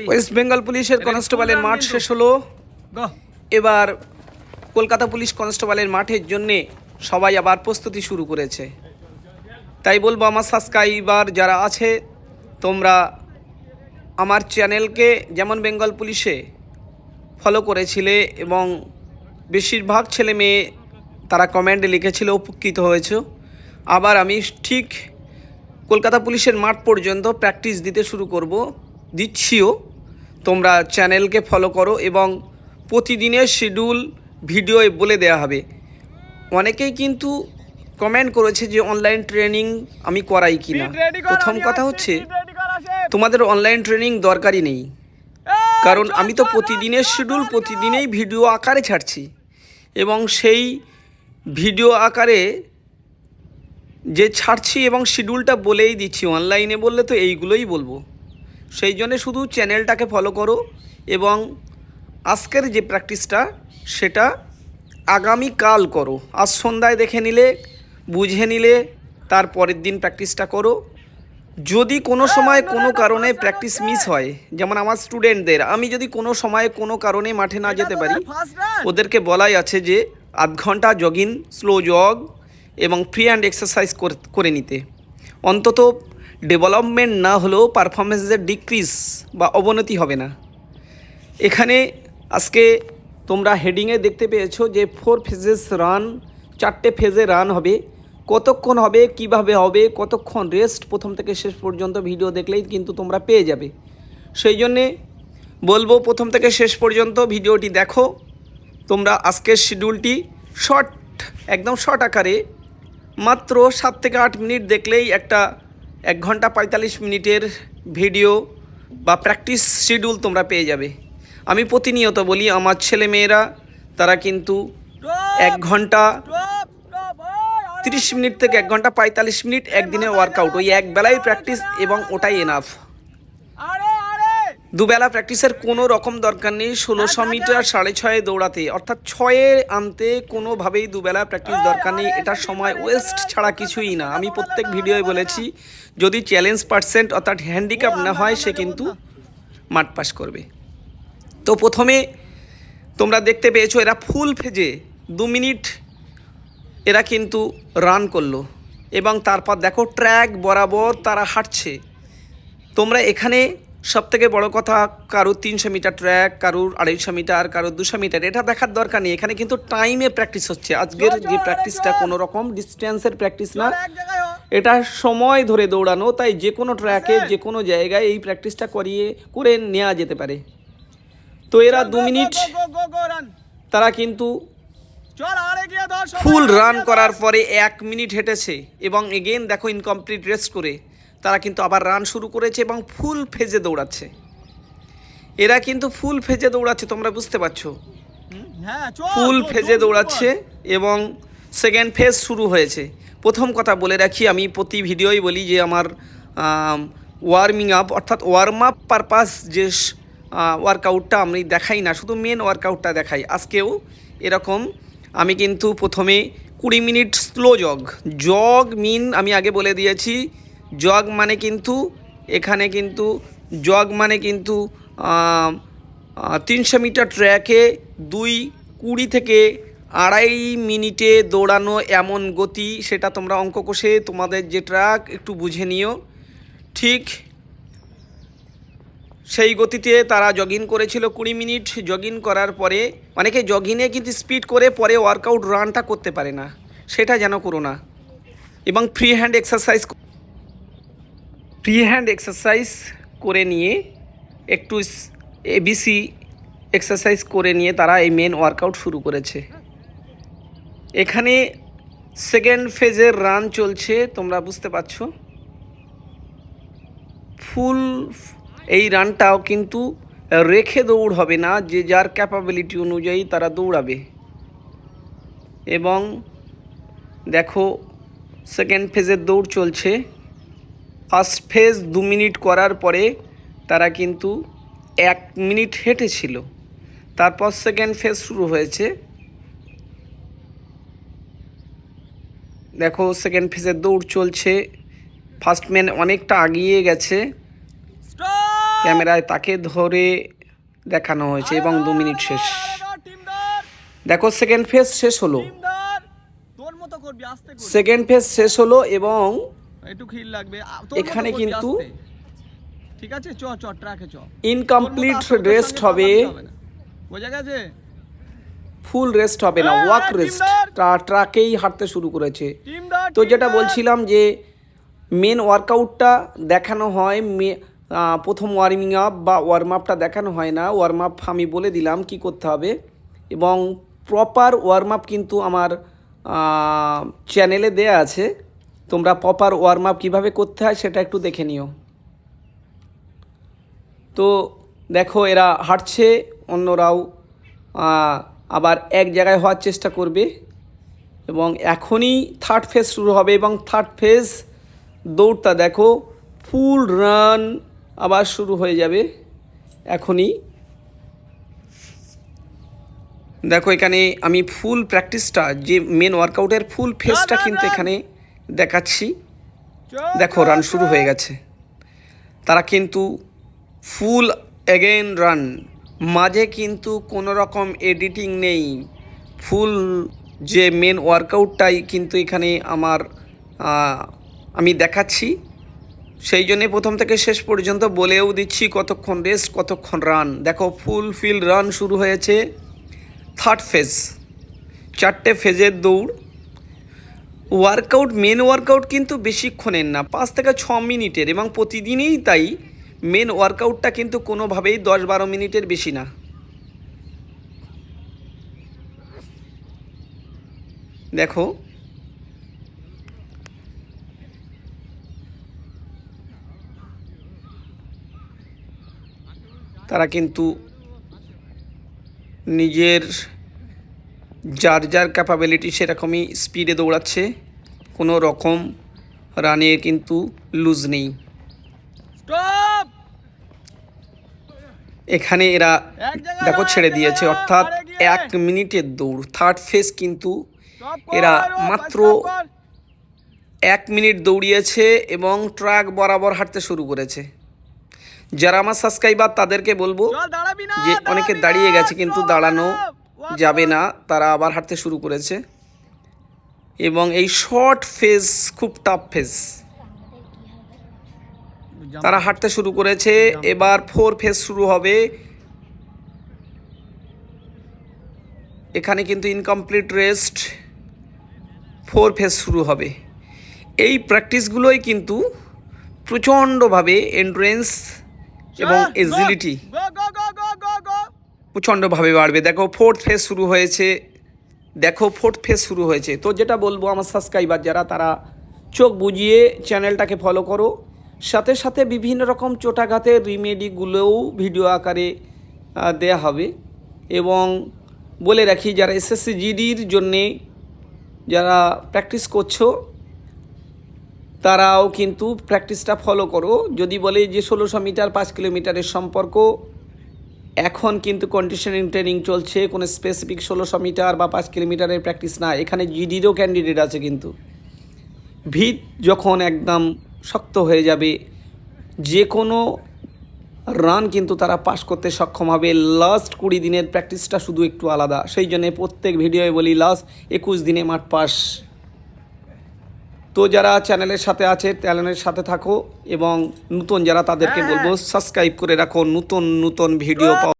West Bengal পুলিশের কনস্টেবলের মাঠ শেষ হলো। এবার কলকাতা পুলিশ কনস্টেবলের মাঠের জন্যে সবাই আবার প্রস্তুতি শুরু করেছে। তাই বলবো আমার সাবস্ক্রাইবার যারা আছে তোমরা আমার চ্যানেলকে যেমন বেঙ্গল পুলিশে ফলো করেছিলে এবং বেশিরভাগ ছেলে মেয়ে তারা কমেন্টে লিখেছিল উপকৃত হয়েছে। আবার আমি ঠিক কলকাতা পুলিশের মাঠ পর্যন্ত প্র্যাকটিস দিতে শুরু করব, দিচ্ছিও। তোমরা চ্যানেলকে ফলো করো এবং প্রতিদিনের শিডিউল ভিডিও বলে দেওয়া হবে। অনেকেই কিন্তু কমেন্ট করেছে যে অনলাইন ট্রেনিং আমি করাই কি না। প্রথম কথা হচ্ছে তোমাদের অনলাইন ট্রেনিং দরকারই নেই, কারণ আমি তো প্রতিদিনের শিডিউল প্রতিদিনেই ভিডিও আকারে ছাড়ছি এবং সেই ভিডিও আকারে যে ছাড়ছি এবং শিডিউলটা বলেই দিচ্ছি। অনলাইনে বললে তো এইগুলোই বলবো। সেই জন্যে শুধু চ্যানেলটাকে ফলো করো এবং আজকের যে প্র্যাকটিসটা সেটা আগামীকাল করো। আজ সন্ধ্যায় দেখে নিলে, বুঝে নিলে, তার পরের দিন প্র্যাকটিসটা করো। যদি কোনো সময় কোনো কারণে প্র্যাকটিস মিস হয়, যেমন আমার স্টুডেন্টদের, আমি যদি কোনো সময় কোনো কারণে মাঠে না যেতে পারি, ওদেরকে বলাই আছে যে আধ ঘন্টা জগিং, স্লো জগ এবং ফ্রি হ্যান্ড এক্সারসাইজ করে নিতে। অন্তত ডেভেলপমেন্ট না হলেও পারফরমেন্সের ডিক্রিজ বা অবনতি হবে না। এখানে আজকে তোমরা হেডিংয়ে দেখতে পেয়েছো যে 4 ফেজেস রান, 4টে ফেজে রান হবে। কতক্ষণ হবে, কিভাবে হবে, কতক্ষণ রেস্ট, প্রথম থেকে শেষ পর্যন্ত ভিডিও দেখলেই কিন্তু তোমরা পেয়ে যাবে। সেই জন্যে বলবো প্রথম থেকে শেষ পর্যন্ত ভিডিওটি দেখো। তোমরা আজকের শিডিউলটি শর্ট, একদম শর্ট আকারে মাত্র 7 থেকে 8 মিনিট দেখলেই একটা 1 ঘন্টা 45 মিনিটের ভিডিও বা প্র্যাকটিস শিডিউল তোমরা পেয়ে যাবে। আমি প্রতিনিয়ত বলি আমার ছেলে মেয়েরা তারা কিন্তু 1 ঘন্টা 30 মিনিট থেকে 1 ঘন্টা 45 মিনিট একদিনে ওয়ার্কআউট, ওই এক বেলায় প্র্যাকটিস এবং ওটাই এনাফ। দুবেলা প্র্যাকটিসের কোনো রকম দরকার নেই। 1600 মিটার 6.5 দৌড়াতে, অর্থাৎ 6 আনতে কোনোভাবেই দুবেলা প্র্যাকটিস দরকার নেই। এটা সময় ওয়েস্ট ছাড়া কিছুই না। আমি প্রত্যেক ভিডিওয় বলেছি, যদি চ্যালেঞ্জ পার্সেন্ট অর্থাৎ হ্যান্ডিক্যাপ না হয় সে কিন্তু মাঠ পাস করবে। তো প্রথমে তোমরা দেখতে পেয়েছো এরা ফুল ফেজে 2 মিনিট এরা কিন্তু রান করলো এবং তারপর দেখো ট্র্যাক বরাবর তারা হাঁটছে। তোমরা এখানে সবথেকে বড় কথা, কারুর 300 মিটার ট্র্যাক, কারুর 250 মিটার, কারুর 200 মিটার, এটা দেখার দরকার নেই। এখানে কিন্তু টাইমে প্র্যাকটিস হচ্ছে। আজকের যে প্র্যাকটিসটা কোনো রকম ডিস্টেন্সের প্র্যাকটিস না, এটা সময় ধরে দৌড়ানো। তাই যে কোনো ট্র্যাকে, যে কোনো জায়গায় এই প্র্যাকটিসটা করে নেওয়া যেতে পারে। তো এরা 2 মিনিট তারা কিন্তু ফুল রান করার পরে 1 মিনিট হেঁটেছে এবং এগেন দেখো ইনকমপ্লিট রেস্ট করে তারা কিন্তু আবার রান শুরু করেছে এবং ফুল ফেজে দৌড়াচ্ছে। এরা কিন্তু ফুল ফেজে দৌড়াচ্ছে, তোমরা বুঝতে পারছো, ফুল ফেজে দৌড়াচ্ছে এবং সেকেন্ড ফেজ শুরু হয়েছে। প্রথম কথা বলে রাখি, আমি প্রতি ভিডিওই বলি যে আমার ওয়ার্মিং আপ অর্থাৎ ওয়ার্ম আপ পারপাস যে ওয়ার্কআউটটা আমি দেখাই না, শুধু মেন ওয়ার্কআউটটা দেখাই। আজকেও এরকম আমি কিন্তু প্রথমে 20 মিনিট স্লো জগ মিন আমি আগে বলে দিয়েছি। জগ মানে কিন্তু এখানে কিন্তু জগ মানে কিন্তু 300 মিটার ট্র্যাকে 2:20 থেকে 2.5 মিনিটে দৌড়ানো এমন গতি, সেটা তোমরা অঙ্ক কষে তোমাদের যে ট্র্যাক একটু বুঝে নিও। ঠিক সেই গতিতে তারা জগিং করেছিল 20 মিনিট। জগিং করার পরে অনেকে জগিংয়ে কিন্তু স্পিড করে পরে ওয়ার্কআউট রানটা করতে পারে না, সেটা যেন করো না। এবং ফ্রি হ্যান্ড এক্সারসাইজ করে নিয়ে একটু এবিসি এক্সারসাইজ করে নিয়ে তারা এই মেন ওয়ার্কআউট শুরু করেছে। এখানে সেকেন্ড ফেজের রান চলছে, তোমরা বুঝতে পারছো। ফুল এই রানটাও কিন্তু রেখে দৌড় হবে না, যে যার ক্যাপাবিলিটি অনুযায়ী তারা দৌড়াবে। এবং দেখো সেকেন্ড ফেজের দৌড় চলছে। ফার্স্ট ফেজ 2 মিনিট করার পরে তারা কিন্তু 1 মিনিট হেঁটেছিল। তারপর সেকেন্ড ফেজ শুরু হয়েছে। দেখো সেকেন্ড ফেজের দৌড় চলছে। ফার্স্ট ম্যান অনেকটা আগিয়ে গেছে। ক্যামেরায় তাকে ধরে দেখানো হয়েছে এবং 2 মিনিট শেষ। দেখো সেকেন্ড ফেজ শেষ হলো, সেকেন্ড ফেজ শেষ হলো এবং একটু খিল লাগবে এখানে কিন্তু ঠিক আছে। চ চ ট্র্যাকে চ। ইনকমপ্লিট রেস্ট হবে, বোঝা গেছে? ফুল রেস্ট হবে না, ওয়াক রেস্ট। ট্রাকেই হাঁটতে শুরু করেছে। তো যেটা বলছিলাম যে মেন ওয়ার্কআউটটা দেখানো হয়, প্রথম ওয়ার্মিং আপ বা ওয়ার্ম আপটা দেখানো হয় না। ওয়ার্ম আপ আমি বলে দিলাম কি করতে হবে এবং প্রপার ওয়ার্ম আপ কিন্তু আমার চ্যানেলে দেয়া আছে। তোমরা প্রপার ওয়ার্ম আপ কীভাবে করতে হয় সেটা একটু দেখে নিও। তো দেখো এরা হাঁটছে, অন্যরাও আবার এক জায়গায় হওয়ার চেষ্টা করবে এবং এখনই থার্ড ফেজ শুরু হবে এবং থার্ড ফেজ দৌড়টা দেখো ফুল রান আবার শুরু হয়ে যাবে এখনই। দেখো এখানে আমি ফুল প্র্যাকটিসটা, যে মেন ওয়ার্কআউটের ফুল ফেজটা কিন্তু এখানে দেখাচ্ছি। দেখো রান শুরু হয়ে গেছে, তারা কিন্তু ফুল এগেন রান, মাঝে কিন্তু কোনো রকম এডিটিং নেই। ফুল যে মেন ওয়ার্কআউটটাই কিন্তু এখানে আমি দেখাচ্ছি, সেই জন্যে প্রথম থেকে শেষ পর্যন্ত বলেও দিচ্ছি কতক্ষণ রেস্ট কতক্ষণ রান। দেখো ফুল ফিল্ড রান শুরু হয়েছে, থার্ড ফেজ, 4টে ফেজের দৌড়। ওয়ার্কআউট মেন ওয়ার্কআউট কিন্তু বেশিক্ষণের না, 5 থেকে 6 মিনিটের এবং প্রতিদিনই তাই। মেন ওয়ার্কআউটটা কিন্তু কোনোভাবেই 10-12 মিনিটের বেশি না। দেখো তারা কিন্তু নিজের যার যার ক্যাপাবিলিটি সেরকমই স্পিডে দৌড়াচ্ছে, কোনো রকম রানে কিন্তু লুজ নেই। এখানে এরা দেখো ছেড়ে দিয়েছে, অর্থাৎ 1 মিনিটের দৌড়। থার্ড ফেজ কিন্তু এরা মাত্র 1 মিনিট দৌড়িয়েছে এবং ট্র্যাক বরাবর হাঁটতে শুরু করেছে। যারা আমার সাবস্ক্রাইবার তাদেরকে বলবো যে অনেকে দাঁড়িয়ে গেছে কিন্তু দাঁড়ানো যাবে না, তারা আবার হাঁটতে শুরু করেছে এবং এই শর্ট ফেজ খুব টাফ ফেজ, তারা হাঁটতে শুরু করেছে। এবার 4 ফেজ শুরু হবে, এখানে কিন্তু ইনকমপ্লিট রেস্ট, 4 ফেজ শুরু হবে। এই প্র্যাকটিসগুলোই কিন্তু প্রচণ্ডভাবে এন্ডুরেন্স এবং এজিলিটি প্রচণ্ডভাবে বাড়বে। দেখো ফোর্থ ফেজ শুরু হয়েছে, দেখো ফোর্থ ফেজ শুরু হয়েছে। তো যেটা বলবো আমার সাবস্ক্রাইবার যারা, তারা চোখ বুজিয়ে চ্যানেলটাকে ফলো করো, সাথে সাথে বিভিন্ন রকম চোটাঘাতের রিমেডিগুলোও ভিডিও আকারে দেয়া হবে। এবং বলে রাখি যারা এসএসসি জিডির জন্যে যারা প্র্যাকটিস করছো তারাও কিন্তু প্র্যাকটিসটা ফলো করো। যদি বলে যে 1600 মিটার 5 কিলোমিটারের সম্পর্ক, এখন কিন্তু কন্ডিশনিং ট্রেনিং চলছে, কোনো স্পেসিফিক 1600 মিটার বা 5 কিলোমিটারের প্র্যাকটিস না। এখানে জিডিরও ক্যান্ডিডেট আছে, কিন্তু ভিত যখন একদম শক্ত হয়ে যাবে যে কোনো রান কিন্তু তারা পাস করতে সক্ষম হবে। লাস্ট 20 দিনের প্র্যাকটিসটা শুধু একটু আলাদা, সেই জন্য প্রত্যেক ভিডিওয়ে বলি লাস্ট 21 দিনে মাঠ পাস। তো যারা চ্যানেলের সাথে আছে চ্যানেলের সাথে থাকো এবং নতুন যারা তাদেরকে বলবো সাবস্ক্রাইব করে রাখো নতুন নতুন ভিডিও পাও।